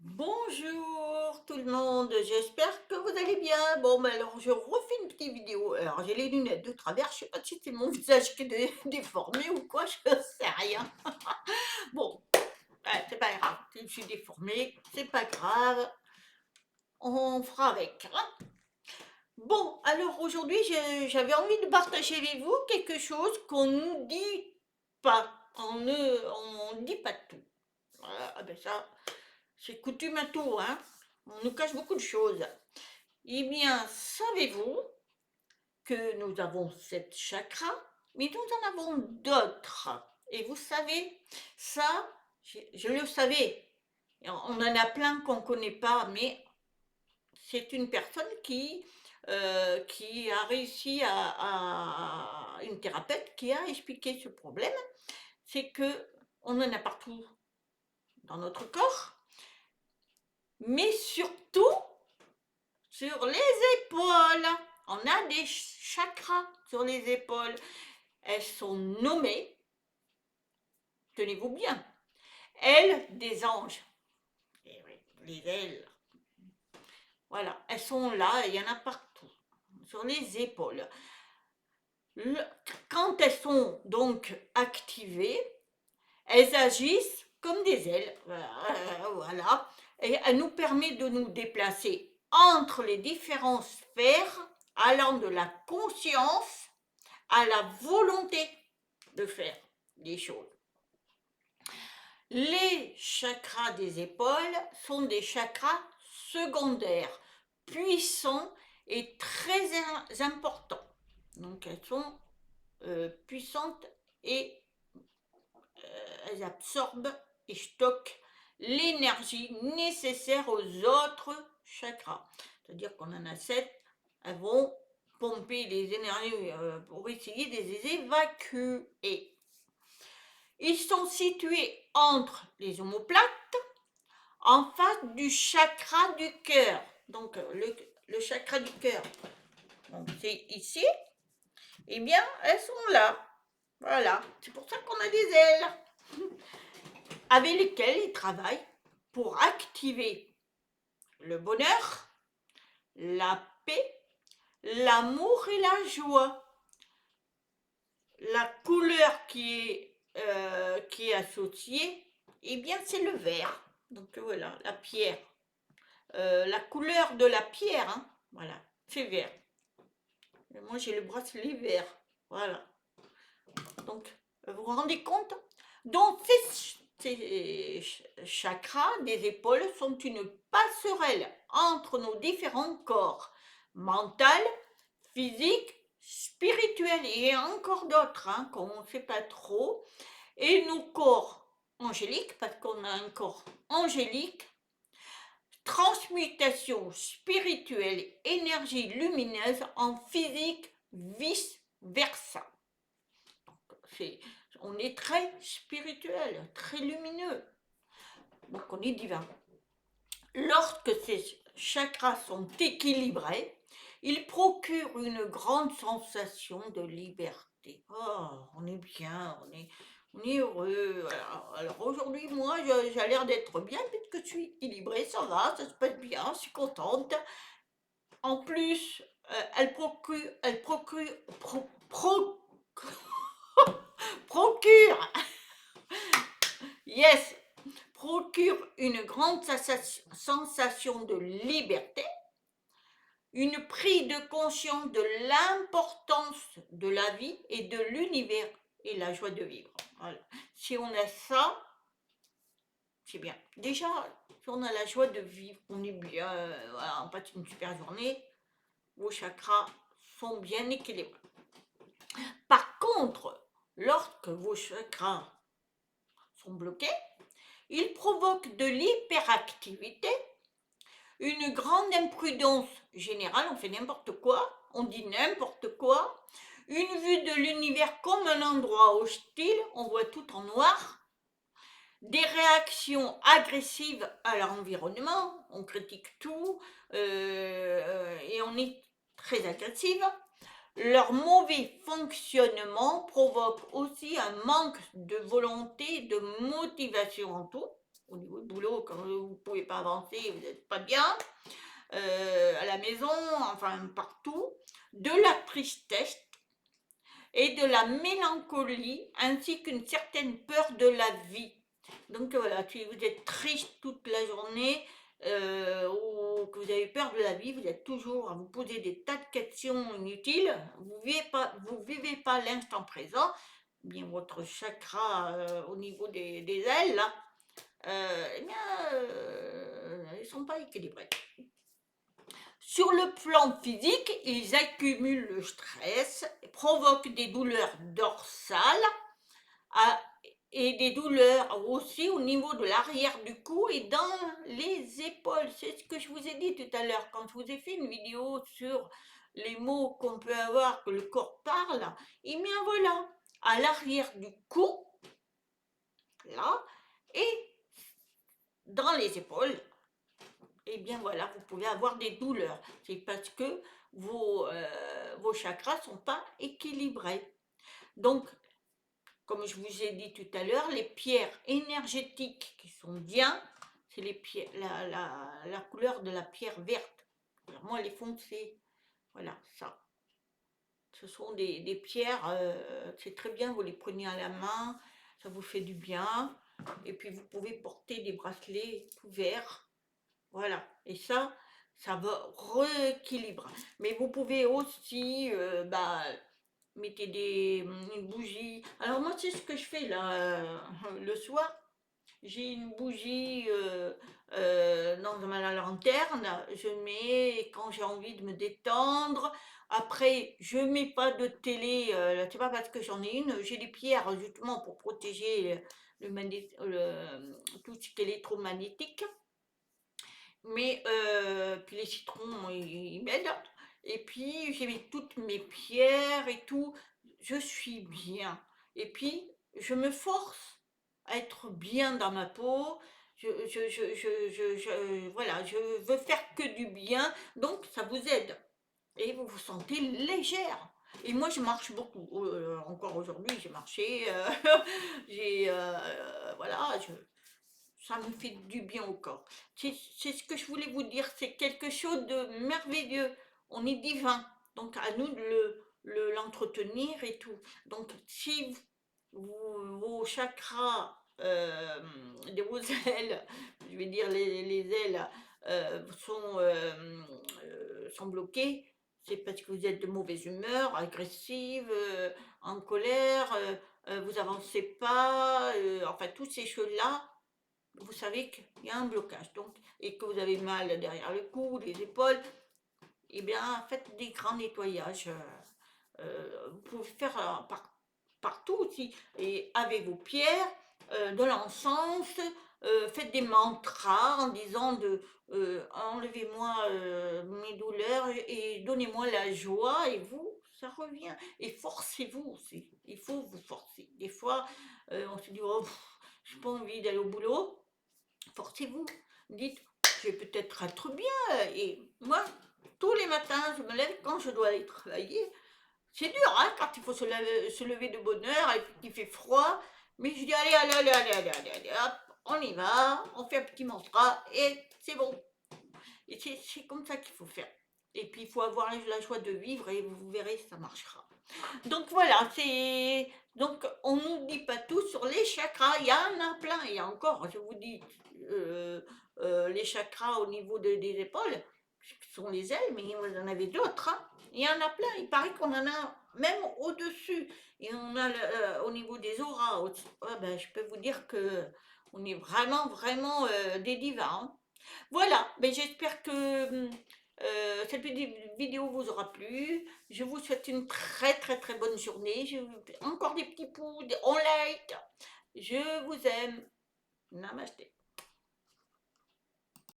Bonjour tout le monde, j'espère que vous allez bien. Bon, mais alors je refais une petite vidéo. Alors j'ai les lunettes de travers, je sais pas si c'est mon visage qui est déformé ou quoi, je sais rien. Bon, ouais, c'est pas grave, si je suis déformée, c'est pas grave, on fera avec, hein. Bon, alors aujourd'hui j'avais envie de partager avec vous quelque chose qu'on ne dit pas. On ne dit pas tout. Voilà, ah ben ça, c'est coutume à tout, hein. On nous cache beaucoup de choses. Eh bien, savez-vous que nous avons 7 chakras, mais nous en avons d'autres. Et vous savez, ça, je le savais. On en a plein qu'on ne connaît pas, mais c'est une personne qui a réussi une thérapeute qui a expliqué ce problème. C'est que on en a partout dans notre corps, mais surtout sur les épaules. On a des chakras sur les épaules. Elles sont nommées, tenez-vous bien, ailes des anges. Et oui, les ailes. Voilà, elles sont là, il y en a partout, sur les épaules. Quand elles sont donc activées, elles agissent comme des ailes. Voilà. Et elles nous permettent de nous déplacer entre les différentes sphères, allant de la conscience à la volonté de faire des choses. Les chakras des épaules sont des chakras secondaires, puissants et très importants. Donc elles sont puissantes et elles absorbent et stockent l'énergie nécessaire aux autres chakras. C'est-à-dire qu'on en a 7, elles vont pomper les énergies pour essayer de les évacuer. Ils sont situés entre les omoplates, en face du chakra du cœur. Donc le chakra du cœur, c'est ici. Eh bien, elles sont là. Voilà, c'est pour ça qu'on a des ailes, avec lesquelles ils travaillent pour activer le bonheur, la paix, l'amour et la joie. La couleur qui est associée, eh bien, c'est le vert. Donc voilà, la pierre. La couleur de la pierre, hein, voilà, c'est vert. Et moi, j'ai le bracelet vert. Voilà. Donc, vous vous rendez compte? Donc, ces chakras des épaules sont une passerelle entre nos différents corps, mental, physique, spirituel, et encore d'autres hein, qu'on ne sait pas trop, et nos corps angéliques, parce qu'on a un corps angélique, transmutation spirituelle, énergie lumineuse en physique, vice versa. On est très spirituel, très lumineux, donc on est divin. Lorsque ces chakras sont équilibrés, ils procurent une grande sensation de liberté. Oh, on est bien, on est heureux. Alors aujourd'hui, moi, j'ai l'air d'être bien, puisque je suis équilibrée, ça va, ça se passe bien, je suis contente. En plus, procure, yes, procure une grande sensation de liberté, une prise de conscience de l'importance de la vie et de l'univers et la joie de vivre. Voilà. Si on a ça, c'est bien. Déjà, si on a la joie de vivre, on est bien, voilà, on passe une super journée, vos chakras sont bien équilibrés. Par contre, lorsque vos chakras sont bloqués, ils provoquent de l'hyperactivité, une grande imprudence générale, on fait n'importe quoi, on dit n'importe quoi, une vue de l'univers comme un endroit hostile, on voit tout en noir, des réactions agressives à l'environnement, on critique tout et on est très agressive. Leur mauvais fonctionnement provoque aussi un manque de volonté, de motivation en tout. au niveau du boulot, quand vous ne pouvez pas avancer, vous n'êtes pas bien, à la maison, enfin partout, de la tristesse et de la mélancolie, ainsi qu'une certaine peur de la vie. Donc voilà, si vous êtes triste toute la journée, ou que vous avez peur de la vie, vous êtes toujours à vous poser des tas de questions inutiles, vous vivez pas l'instant présent, eh bien votre chakra au niveau des ailes, là, eh bien, ils sont pas équilibrés. Sur le plan physique, ils accumulent le stress, provoquent des douleurs dorsales et des douleurs aussi au niveau de l'arrière du cou et dans les épaules. C'est ce que je vous ai dit tout à l'heure quand je vous ai fait une vidéo sur les mots qu'on peut avoir, que le corps parle. Et bien voilà, à l'arrière du cou, là, et dans les épaules, et bien voilà, vous pouvez avoir des douleurs. C'est parce que vos chakras ne sont pas équilibrés. Donc, comme je vous ai dit tout à l'heure, les pierres énergétiques qui sont bien, c'est les pierres, la couleur de la pierre verte. Alors moi, elle est foncée. Voilà, ça. Ce sont des pierres, c'est très bien, vous les prenez à la main, ça vous fait du bien. Et puis vous pouvez porter des bracelets tout verts. Voilà. Et ça va rééquilibrer. Mais vous pouvez aussi, mettez une bougie. Alors moi, c'est ce que je fais là, le soir. J'ai une bougie dans ma lanterne. Je mets quand j'ai envie de me détendre. Après, je mets pas de télé. C'est pas parce que j'en ai une. J'ai des pierres justement pour protéger tout ce qui est électromagnétique. Mais puis les citrons, ils m'aident. Et puis j'ai mis toutes mes pierres et tout. Je suis bien. Et puis je me force à être bien dans ma peau. Voilà, je veux faire que du bien. Donc ça vous aide. Et vous vous sentez légère. Et moi, je marche beaucoup. Encore aujourd'hui, j'ai marché. Voilà, ça me fait du bien au corps. C'est ce que je voulais vous dire, c'est quelque chose de merveilleux. On est divin, donc à nous de l'entretenir et tout. Donc si vos chakras de vos ailes, je vais dire les ailes, sont bloqués, c'est parce que vous êtes de mauvaise humeur, agressive, en colère, vous avancez pas, enfin toutes ces choses-là, vous savez qu'il y a un blocage, donc, et que vous avez mal derrière le cou, les épaules, eh bien, faites des grands nettoyages. Vous pouvez faire partout aussi, et avec vos pierres, de l'encens, faites des mantras en disant enlevez-moi mes douleurs et donnez-moi la joie, et vous, ça revient. Et forcez-vous aussi, il faut vous forcer. Des fois, on se dit, oh, j'ai pas envie d'aller au boulot. Forcez-vous, dites, je vais peut-être être bien. Et moi, tous les matins, je me lève quand je dois aller travailler. C'est dur, hein, quand il faut se lever de bonne heure et puis qu'il fait froid. Mais je dis, allez, allez, allez, allez, allez, allez, allez, hop, on y va, on fait un petit mantra et c'est bon. Et c'est comme ça qu'il faut faire. Et puis, il faut avoir la joie de vivre et vous verrez, ça marchera. Donc voilà, c'est donc on nous dit pas tout sur les chakras, il y en a plein, et encore, je vous dis, euh, les chakras au niveau des épaules, ce sont les ailes, mais vous en avez d'autres, hein. Il y en a plein, il paraît qu'on en a même au-dessus, et on a au niveau des auras, ah ben, je peux vous dire que on est vraiment, vraiment des divas, hein. Voilà, mais j'espère que cette petite vidéo vous aura plu. Je vous souhaite une très très très bonne journée. Encore des petits pouces, on like. Je vous aime. Namasté.